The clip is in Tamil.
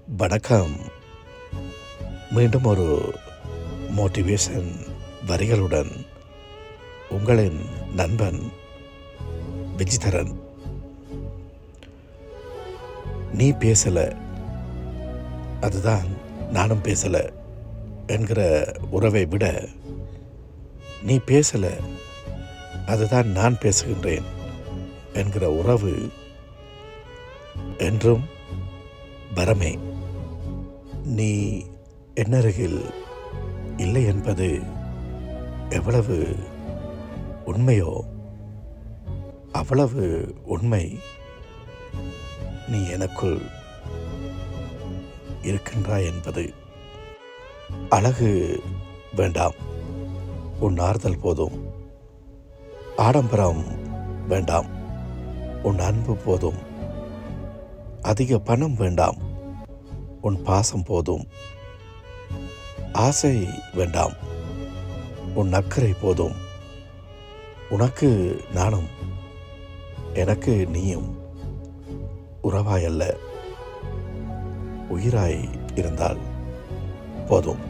வணக்கம். மீண்டும் ஒரு மோட்டிவேஷன் வரிகளுடன் உங்களின் நண்பன் விஜிதரன். நீ பேசல, அதுதான் நானும் பேசல என்கிற உறவை விட, நீ பேசல, அதுதான் நான் பேசுகின்றேன் என்கிற உறவு என்றும் வரமே. நீ என்னருகில் இல்லை என்பது எவ்வளவு உண்மையோ அவ்வளவு உண்மை நீ எனக்குள் இருக்கின்றாய் என்பது. அழகு வேண்டாம், உன் ஆறுதல் போதும். ஆடம்பரம் வேண்டாம், உன் அன்பு போதும். அதிக பணம் வேண்டாம், உன் பாசம் போதும். ஆசை வேண்டாம், உன் அக்கறை போதும். உனக்கு நானும், எனக்கு நீயும் உறவாய் அல்ல, உயிராய் இருந்தால் போதும்.